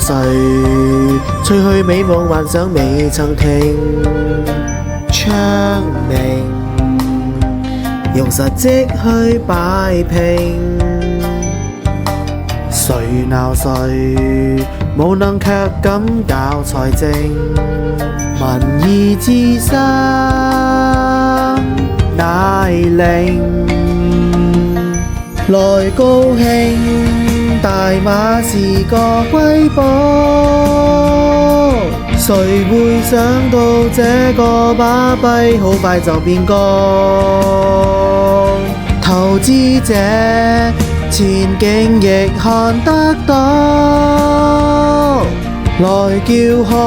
誰吹去美夢幻想未曾停？昌明用實績去擺平，誰鬧誰無能卻敢搞財政？民意之聲乃令來高興，大馬是個瑰寶，誰會想到這個巴閉好快就變高？投資者前景亦看得到，來叫好，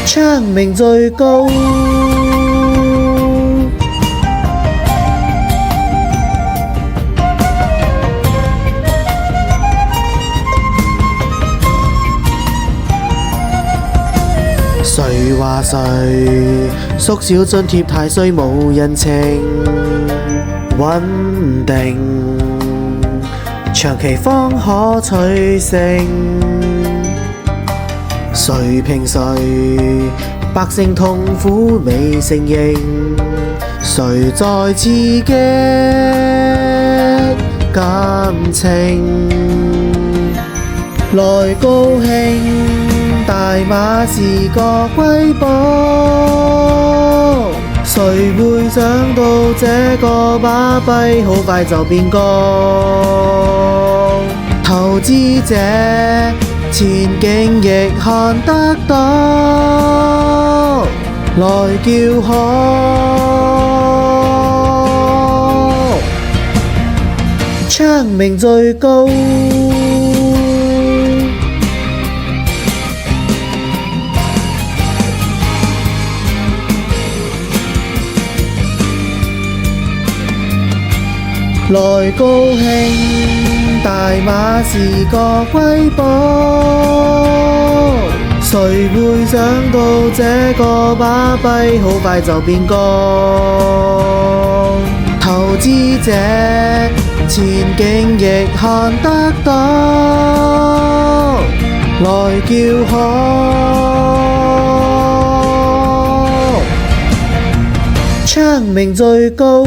昌明最高。誰話誰縮小津貼太衰冇人情？穩定長期方可取勝。誰評誰百姓痛苦未承認？誰在刺激感情？來高興，大馬是個瑰寶，誰會想到這個巴閉好快就變高？投資者前景亦看得到，來叫好，昌明最高。來高興，大馬是個瑰寶，誰會想到這個巴閉好快就變高？投資者前景亦看得到，來叫好，昌明最高。